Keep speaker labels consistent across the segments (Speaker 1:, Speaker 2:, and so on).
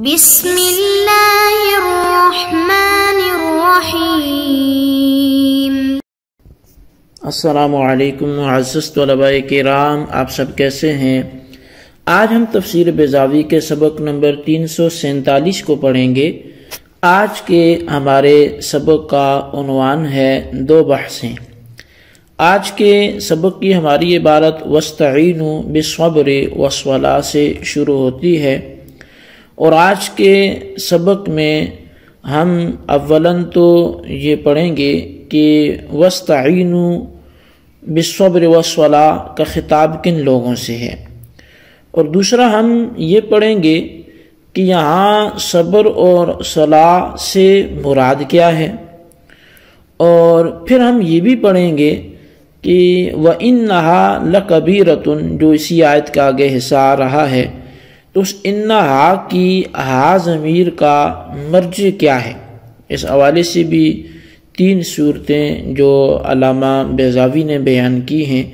Speaker 1: بسم اللہ الرحمن الرحیم۔
Speaker 2: السلام علیکم معزز طلباء کرام، آپ سب کیسے ہیں؟ آج ہم تفسیر بیضاوی کے سبق نمبر 347 کو پڑھیں گے۔ آج کے ہمارے سبق کا عنوان ہے 2 بحثیں۔ آج کے سبق کی ہماری عبارت وَاسْتَعِینُوا بِالصَّبْرِ وَالصَّلَاةِ سے شروع ہوتی ہے، اور آج کے سبق میں ہم اولاً تو یہ پڑھیں گے کہ وَاسْتَعِینُوا بِالصَّبْرِ وَالصَّلَاةِ کا خطاب کن لوگوں سے ہے، اور دوسرا ہم یہ پڑھیں گے کہ یہاں صبر اور صلاح سے مراد کیا ہے، اور پھر ہم یہ بھی پڑھیں گے کہ وَإِنَّهَا لَكَبِيرَةٌ جو اسی آیت کا آگے حصہ آ رہا ہے، تو اس انہا کی ہا ضمیر کا مرجع کیا ہے، اس حوالے سے بھی 3 صورتیں جو علامہ بیضاوی نے بیان کی ہیں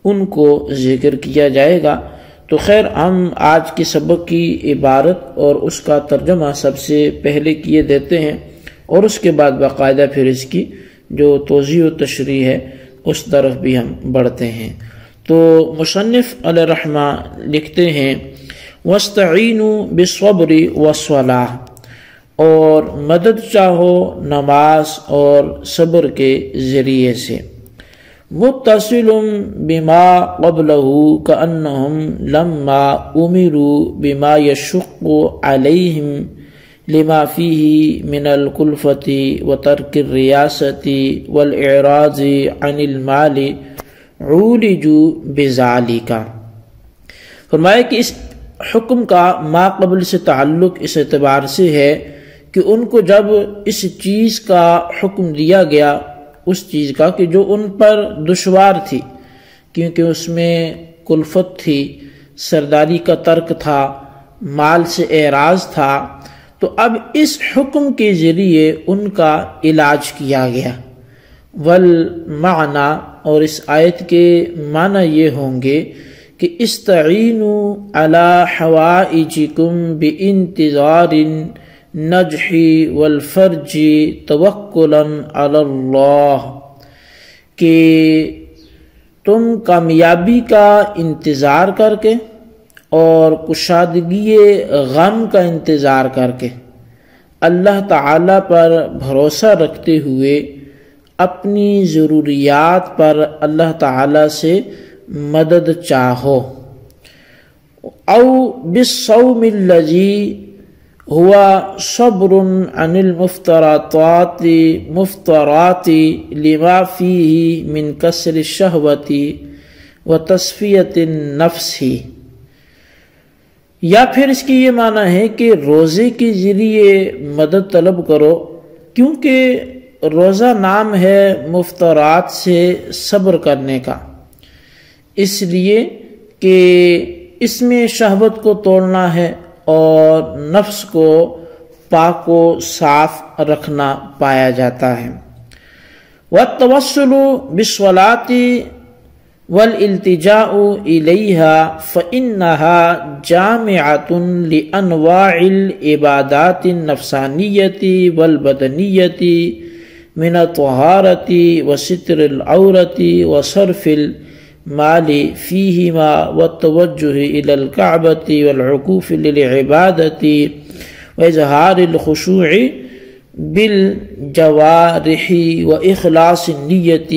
Speaker 2: ان کو ذکر کیا جائے گا۔ تو خیر، ہم آج کے سبق کی عبارت اور اس کا ترجمہ سب سے پہلے کیے دیتے ہیں، اور اس کے بعد باقاعدہ پھر اس کی جو توضیح و تشریح ہے اس طرف بھی ہم بڑھتے ہیں۔ تو مصنف علیہ رحمہ لکھتے ہیں وَاسْتَعِینُوا بِالصَّبْرِ وَالصَّلَاةِ، اور مدد چاہو نماز اور صبر کے ذریعے سے۔ متصل بما قبلہ کأنہم لما امروا بما یشق علیہم لما فیہ من الکلفۃ وترک الریاست والاعراض عن المال عولجوا بذالک۔ فرمایا کہ اس حکم کا ما قبل سے تعلق اس اعتبار سے ہے کہ ان کو جب اس چیز کا حکم دیا گیا، اس چیز کا کہ جو ان پر دشوار تھی، کیونکہ اس میں کلفت تھی، سرداری کا ترک تھا، مال سے اعراض تھا، تو اب اس حکم کے ذریعے ان کا علاج کیا گیا۔ والمعنی، اور اس آیت کے معنی یہ ہوں گے کہ استعینوا علی حوائجکم بانتظار النجح والفرج توکلا علی اللہ، کہ تم کامیابی کا انتظار کر کے اور کشادگی غم کا انتظار کر کے اللہ تعالی پر بھروسہ رکھتے ہوئے اپنی ضروریات پر اللہ تعالی سے مدد چاہو۔ او بالصوم الذی ہوا صبر عن المفترات لما فیہ من کسر الشہوۃ وتصفیۃ النفس، یا پھر اس کی یہ معنی ہے کہ روزے کے ذریعے مدد طلب کرو، کیونکہ روزہ نام ہے مفترات سے صبر کرنے کا، اس لیے کہ اس میں شہوت کو توڑنا ہے اور نفس کو پاک و صاف رکھنا پایا جاتا ہے۔ والتوسل بالصلاة والالتجاء إليها فإنها جامعة لأنواع العبادات النفسانية والبدنية من الطهارة وستر العورة وصرف المال فيهما والتوجه إلى الكعبة والعكوف للعبادة وإظهار الخشوع بالجوارح وإخلاص النية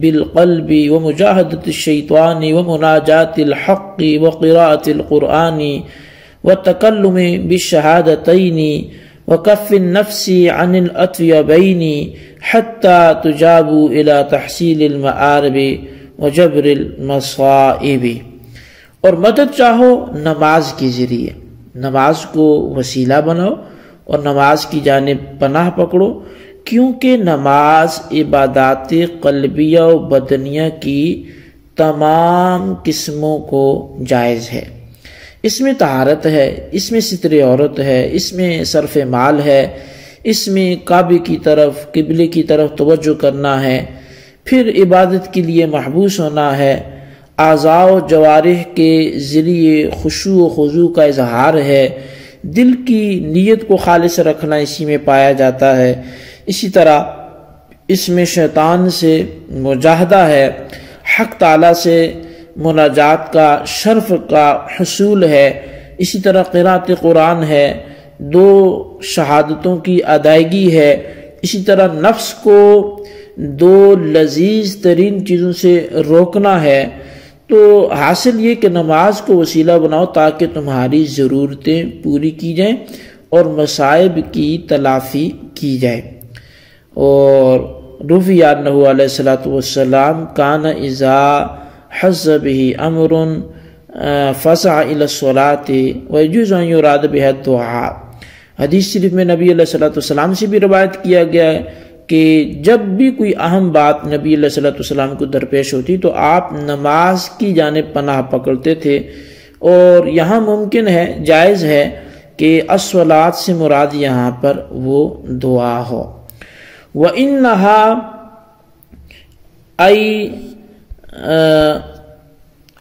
Speaker 2: بالقلب ومجاهدة الشيطان ومناجاة الحق وقراءة القرآن والتكلم بالشهادتين وكف النفس عن الأطيبين حتى تجاب إلى تحصيل المآرب وجبر المصائب۔ اور مدد چاہو نماز کے ذریعے، نماز کو وسیلہ بناؤ اور نماز کی جانب پناہ پکڑو، کیونکہ نماز عبادات قلبیہ و بدنیہ کی تمام قسموں کو جائز ہے۔ اس میں طہارت ہے، اس میں ستر عورت ہے، اس میں صرف مال ہے، اس میں کعبے کی طرف، قبلے کی طرف توجہ کرنا ہے، پھر عبادت کے لیے محبوس ہونا ہے، اعضاء و جوارح کے ذریعے خشوع و خضوع کا اظہار ہے، دل کی نیت کو خالص رکھنا اسی میں پایا جاتا ہے۔ اسی طرح اس میں شیطان سے مجاہدہ ہے، حق تعالیٰ سے مناجات کا شرف کا حصول ہے، اسی طرح قرأت قرآن ہے، 2 شہادتوں کی ادائیگی ہے، اسی طرح نفس کو 2 لذیذ ترین چیزوں سے روکنا ہے۔ تو حاصل یہ کہ نماز کو وسیلہ بناؤ تاکہ تمہاری ضرورتیں پوری کی جائیں اور مصائب کی تلافی کی جائے۔ اور رفع عنہ علیہ الصلوۃ والسلام کان اذا حس به امر فسع الى الصلاة ويجوز ان يراد بها الدعاء۔ حدیث شریف میں نبی علیہ الصلوۃ والسلام سے بھی روایت کیا گیا ہے کہ جب بھی کوئی اہم بات نبی علیہ الصلوۃ والسلام کو درپیش ہوتی تو آپ نماز کی جانب پناہ پکڑتے تھے۔ اور یہاں ممکن ہے، جائز ہے کہ الصلاۃ سے مراد یہاں پر وہ دعا ہو۔ وَإِنَّهَا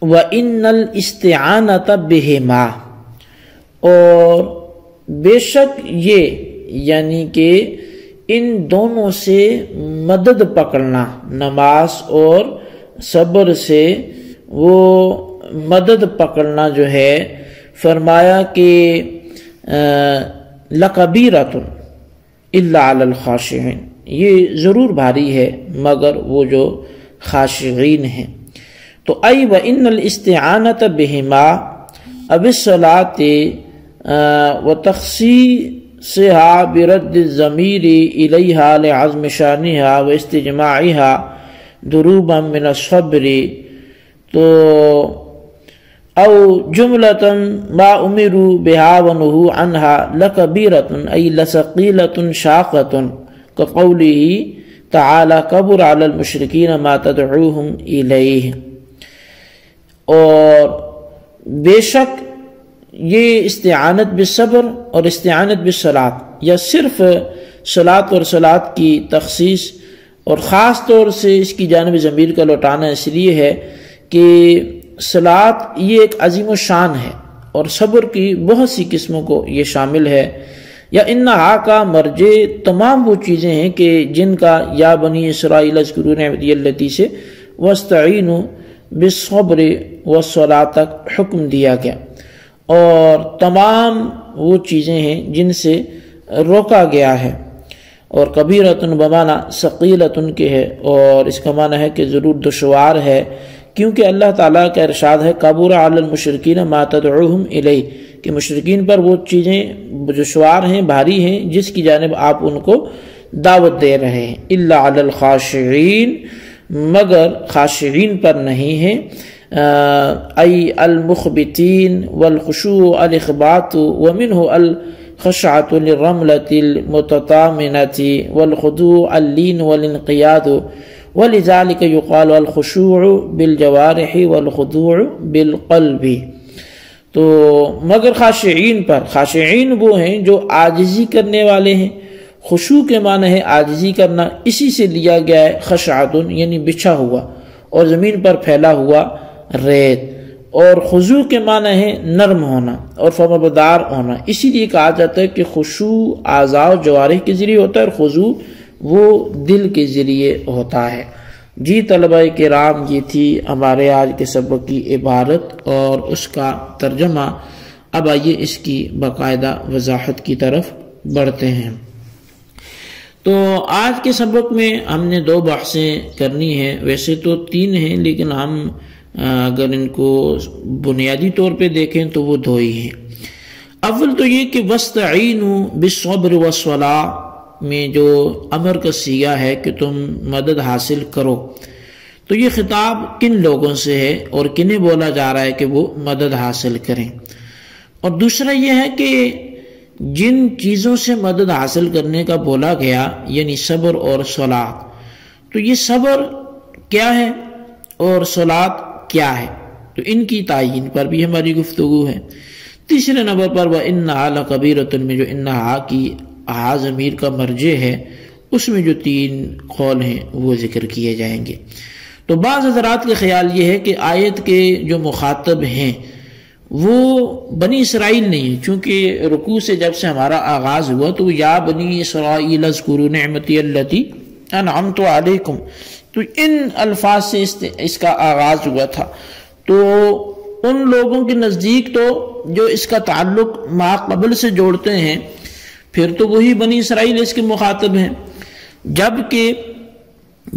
Speaker 2: وَإِنَّ الْإِسْتِعَانَةَ بِهِمَا، اور بے شک یہ یعنی کہ ان دونوں سے مدد پکڑنا، نماز اور صبر سے وہ مدد پکڑنا جو ہے، فرمایا کہ لَكَبِيرَةٌ إِلَّا عَلَى الْخَاشِعِينَ، یہ ضرور بھاری ہے مگر وہ جو خاشعین ہیں۔ تو وَإِنَّ الْإِسْتِعَانَةَ بِهِمَا اب الصلاة وتخصیصها برد الضمیر الیہا لعظم شانها واستجماعها دروبا من الصبر، تو او جملة ما امروا بها ونهوا عنها لکبیرة ای لثقیلة شاقة كقوله تعالی کبر علی المشرکین ما تدعوهم الیہ۔ اور بے شک یہ استعانت بالصبر اور استعانت بالصلاۃ، یا صرف صلاۃ اور صلاۃ کی تخصیص اور خاص طور سے اس کی جانب ضمیر کا لوٹانا اس لیے ہے کہ صلاۃ یہ ایک عظیم الشان ہے اور صبر کی بہت سی قسموں کو یہ شامل ہے۔ یا انہا کا مرجع تمام وہ چیزیں ہیں کہ جن کا یا بنی اسرائیل اذکروا نعمتی التی سے واستعینوا بالصبر والصلاۃ تک حکم دیا گیا، اور تمام وہ چیزیں ہیں جن سے روکا گیا ہے۔ اور کبیرۃ بمعنی ثقیلۃ کے ہے، اور اس کا معنی ہے کہ ضرور دشوار ہے، کیونکہ اللہ تعالیٰ کا ارشاد ہے کبر علی المشرکین ما تدعوہم الیہ، کہ مشرکین پر وہ چیزیں دشوار ہیں، بھاری ہیں جس کی جانب آپ ان کو دعوت دے رہے ہیں۔ الا علی الخاشعین، مگر خاشعین پر نہیں ہے، ای المخبتین والخشوع الاخبات ومنہ الخشعۃ للرملۃ المتطامنۃ والخضوع اللین والانقیاد ولذلك يقال الخشوع بالجوارح والخضوع بالقلب۔ تو مگر خاشعین پر، خاشعین وہ ہیں جو عاجزی کرنے والے ہیں، خشوع کے معنی ہے عاجزی کرنا، اسی سے لیا گیا ہے خشعۃ یعنی بچھا ہوا اور زمین پر پھیلا ہوا ریت، اور خضوع کے معنی ہے نرم ہونا اور فرمانبردار ہونا، اسی لیے کہا جاتا ہے کہ خشوع اعضاء و جوارح کے ذریعے ہوتا ہے اور خضوع وہ دل کے ذریعے ہوتا ہے۔ جی طلبہ کرام، یہ تھی ہمارے آج کے سبق کی عبارت اور اس کا ترجمہ۔ اب آئیے اس کی باقاعدہ وضاحت کی طرف بڑھتے ہیں۔ تو آج کے سبق میں ہم نے 2 بحثیں کرنی ہیں، ویسے تو 3 ہیں لیکن ہم اگر ان کو بنیادی طور پہ دیکھیں تو وہ 2 ہی ہیں۔ اول تو یہ کہ وَاسْتَعِینُوا بِالصَّبْرِ وَالصَّلَاةِ میں جو امر کا صیغہ ہے کہ تم مدد حاصل کرو، تو یہ خطاب کن لوگوں سے ہے اور کنہیں بولا جا رہا ہے کہ وہ مدد حاصل کریں؟ اور دوسرا یہ ہے کہ جن چیزوں سے مدد حاصل کرنے کا بولا گیا یعنی صبر اور صلاۃ، تو یہ صبر کیا ہے اور صلاۃ کیا ہے، تو ان کی تعین پر بھی ہماری گفتگو ہے۔ تیسرے نمبر پر وَإِنَّهَا لَكَبِيرَةٌ میں جو انہا کی ضمیر کا مرجع ہے اس میں جو 3 قول ہیں وہ ذکر کیے جائیں گے۔ تو بعض حضرات کے خیال یہ ہے کہ آیت کے جو مخاطب ہیں وہ بنی اسرائیل نہیں ہے، چونکہ رکوع سے جب سے ہمارا آغاز ہوا تو یا بنی اسرائیل اذکروا نعمتی التی انعمت علیکم، تو ان الفاظ سے اس کا آغاز ہوا تھا۔ تو ان لوگوں کے نزدیک تو جو اس کا تعلق ما قبل سے جوڑتے ہیں پھر تو وہی بنی اسرائیل اس کے مخاطب ہیں، جبکہ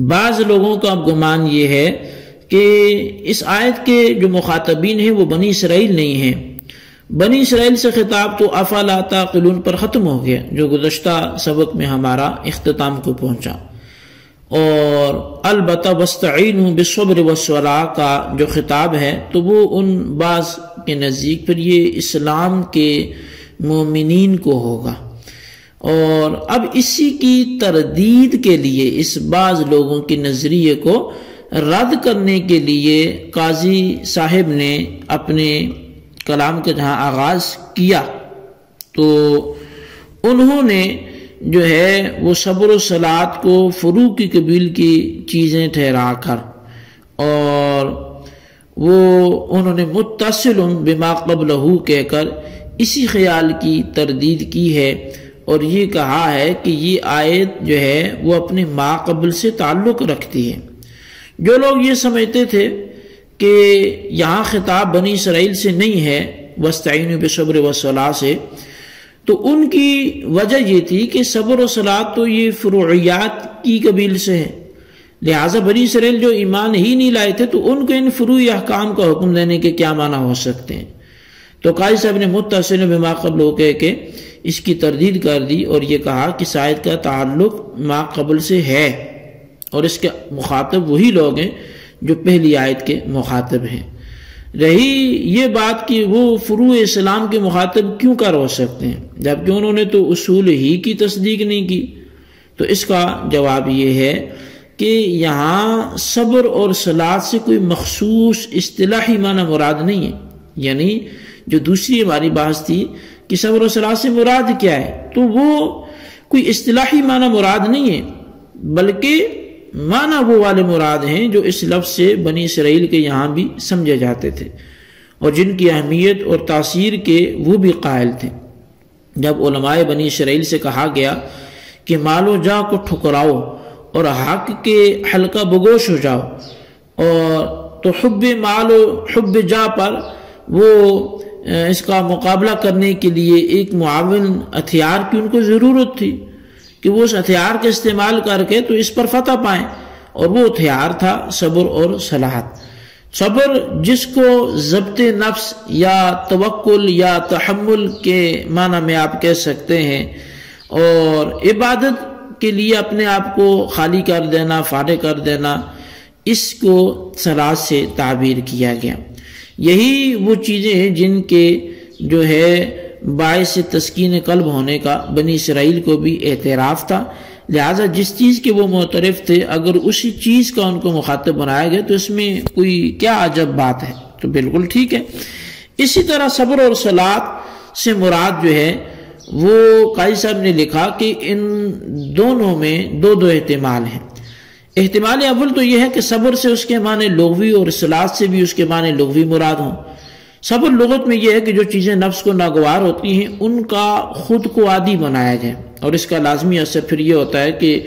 Speaker 2: بعض لوگوں کا گمان یہ ہے کہ اس آیت کے جو مخاطبین ہیں وہ بنی اسرائیل نہیں ہیں۔ بنی اسرائیل سے خطاب تو افلا تعقلون پر ختم ہو گیا، جو گزشتہ سبق میں ہمارا اختتام کو پہنچا، اور البتہ واستعینوا بالصبر والصلاۃ کا جو خطاب ہے تو وہ ان بعض کے نزدیک پھر یہ اسلام کے مومنین کو ہوگا، اور اب اسی کی تردید کے لیے اس بعض لوگوں کے نظریے کو رد کرنے کے لیے قاضی صاحب نے اپنے کلام کا جہاں آغاز کیا تو انہوں نے جو ہے وہ صبر و صلاۃ کو فروع کی قبیل کی چیزیں ٹھہرا کر، اور وہ انہوں نے متصل بما قبلہ کہہ کر اسی خیال کی تردید کی ہے، اور یہ کہا ہے کہ یہ آیت جو ہے وہ اپنے ما قبل سے تعلق رکھتی ہے۔ جو لوگ یہ سمجھتے تھے کہ یہاں خطاب بنی اسرائیل سے نہیں ہے واستعینوا بالصبر والصلاۃ سے، تو ان کی وجہ یہ تھی کہ صبر و صلاۃ تو یہ فروعیات کی قبیل سے ہے، لہٰذا بنی اسرائیل جو ایمان ہی نہیں لائے تھے تو ان کو ان فروعی احکام کا حکم دینے کے کیا معنی ہو سکتے ہیں۔ تو قاضی صاحب نے متصل بما قبل ہو کے اس کی تردید کر دی اور یہ کہا کہ شاید کا تعلق ما قبل سے ہے، اور اس کے مخاطب وہی لوگ ہیں جو پہلی آیت کے مخاطب ہیں۔ رہی یہ بات کہ وہ فروع اسلام کے مخاطب کیوں کر ہو سکتے ہیں جبکہ انہوں نے تو اصول ہی کی تصدیق نہیں کی، تو اس کا جواب یہ ہے کہ یہاں صبر اور صلاۃ سے کوئی مخصوص اصطلاحی معنی مراد نہیں ہے، یعنی جو دوسری ہماری بحث تھی کہ صبر و صلاۃ سے مراد کیا ہے، تو وہ کوئی اصطلاحی معنی مراد نہیں ہے، بلکہ معنی وہ والے مراد ہیں جو اس لفظ سے بنی اسرائیل کے یہاں بھی سمجھے جاتے تھے اور جن کی اہمیت اور تاثیر کے وہ بھی قائل تھے۔ جب علماء بنی اسرائیل سے کہا گیا کہ مال و جا کو ٹھکراؤ اور حق کے حلقہ بگوش ہو جاؤ، اور تو حب مال و حب جا پر وہ اس کا مقابلہ کرنے کے لیے ایک معاون ہتھیار کی ان کو ضرورت تھی کہ وہ اس ہتھیار کا استعمال کر کے تو اس پر فتح پائیں، اور وہ ہتھیار تھا صبر اور صلاۃ۔ صبر جس کو ضبط نفس یا توکل یا تحمل کے معنی میں آپ کہہ سکتے ہیں، اور عبادت کے لیے اپنے آپ کو خالی کر دینا، فارغ کر دینا، اس کو صلاۃ سے تعبیر کیا گیا۔ یہی وہ چیزیں ہیں جن کے جو ہے باعث تسکین قلب ہونے کا بنی اسرائیل کو بھی اعتراف تھا، لہٰذا جس چیز کے وہ معترف تھے اگر اسی چیز کا ان کو مخاطب بنایا گیا تو اس میں کوئی کیا عجب بات ہے، تو بالکل ٹھیک ہے۔ اسی طرح صبر اور صلاۃ سے مراد جو ہے وہ قاضی صاحب نے لکھا کہ ان دونوں میں دو احتمال ہیں۔ احتمال اول تو یہ ہے کہ صبر سے اس کے معنی لغوی اور صلاۃ سے بھی اس کے معنی لغوی مراد ہوں۔ صبر لغت میں یہ ہے کہ جو چیزیں نفس کو ناگوار ہوتی ہیں ان کا خود کو عادی بنایا جائے، اور اس کا لازمی اثر پھر یہ ہوتا ہے کہ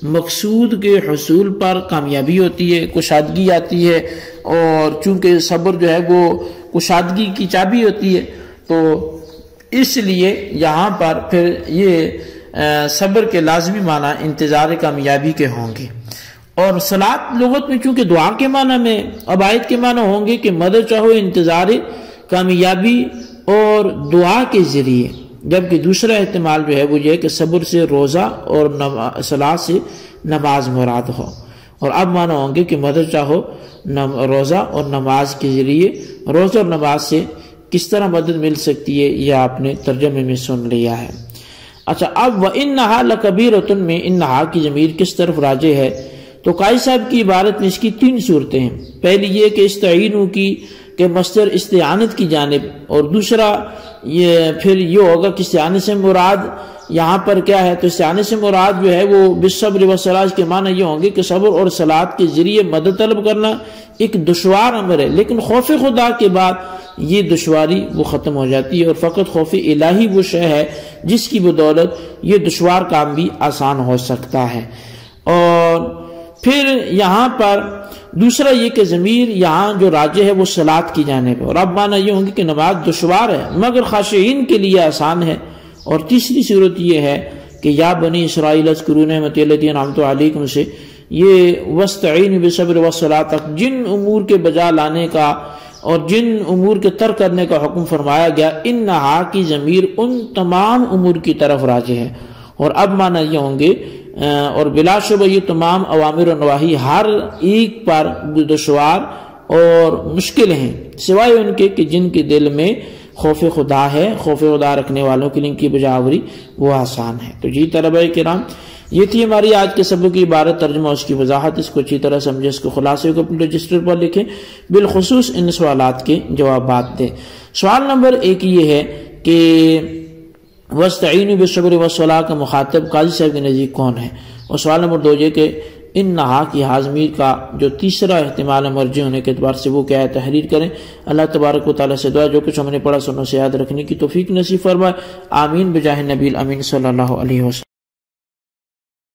Speaker 2: مقصود کے حصول پر کامیابی ہوتی ہے، کشادگی آتی ہے، اور چونکہ صبر جو ہے وہ کشادگی کی چابی ہوتی ہے، تو اس لیے یہاں پر پھر یہ صبر کے لازمی معنی انتظار کامیابی کے ہوں گے۔ اور صلاۃ لغت میں چونکہ دعا کے معنی میں اب آیت کے معنی ہوں گے کہ مدد چاہو انتظار کامیابی اور دعا کے ذریعے، جبکہ دوسرا احتمال جو ہے وہ یہ کہ صبر سے روزہ اور صلاۃ سے نماز مراد ہو، اور اب معنی ہوں گے کہ مدد چاہو روزہ اور نماز کے ذریعے۔ روزہ اور نماز سے کس طرح مدد مل سکتی ہے یہ آپ نے ترجمے میں سن لیا ہے۔ اچھا، اب وَإِنَّهَا لَكَبِيرَةٌ میں انہا کی ضمیر کس طرف راجع ہے؟ تو قاضی صاحب کی عبارت میں اس کی 3 صورتیں ہیں۔ پہلی یہ کہ استعینوا کی کہ مصدر استعانت کی جانب، اور دوسرا یہ پھر یہ ہوگا کہ استعانت سے مراد یہاں پر کیا ہے، تو استعانت سے مراد جو ہے وہ بالصبر والصلاۃ کے معنی یہ ہوں گے کہ صبر اور صلاۃ کے ذریعے مدد طلب کرنا ایک دشوار امر ہے، لیکن خوف خدا کے بعد یہ دشواری وہ ختم ہو جاتی ہے، اور فقط خوف الہی وہ شے ہے جس کی بدولت یہ دشوار کام بھی آسان ہو سکتا ہے۔ اور پھر یہاں پر دوسرا یہ کہ ضمیر یہاں جو راجع ہے وہ صلاۃ کی جانب ہے، اور اب معنی یہ ہوں گے کہ نماز دشوار ہے مگر خاشعین کے لیے آسان ہے۔ اور تیسری صورت یہ ہے کہ یا بنی اسرائیل اذکروا نعمتی التی انعمت علیکم سے یہ واستعینوا بالصبر والصلاۃ تک جن امور کے بجا لانے کا اور جن امور کے ترک کرنے کا حکم فرمایا گیا، انہا کی ضمیر ان تمام امور کی طرف راجع ہے۔ اور اب معنی یہ ہوں گے اور بلا شبہ یہ تمام اوامر و نواہی ہر ایک پر دشوار اور مشکل ہیں، سوائے ان کے کہ جن کے دل میں خوف خدا ہے، خوف خدا رکھنے والوں کے لیے ان کی بجاوری وہ آسان ہے۔ تو جی طلبہ کرام، یہ تھی ہماری آج کے سبق کی عبارت، ترجمہ اس کی وضاحت، اس کو اچھی طرح سمجھے، اس کو خلاصے کو اپنے رجسٹر پر لکھیں، بالخصوص ان سوالات کے جوابات دیں۔ سوال نمبر 1 یہ ہے کہ وَاسْتَعِينُوا بِالصَّبْرِ وَالصَّلَاةِ کا مخاطب قاضی صاحب کے نزدیک کون ہے؟ اور سوال نمبر 2 یہ کہ انہا کی حاضمیر کا جو تیسرا احتمال مرجع ہونے کے اعتبار سے وہ کیا ہے، تحریر کریں۔ اللہ تبارک و تعالیٰ سے دعا جو کچھ ہم نے پڑھا سنوں سے یاد رکھنے کی توفیق نصیب فرمائے، آمین بجاہ نبی الامین صلی اللہ علیہ وسلم۔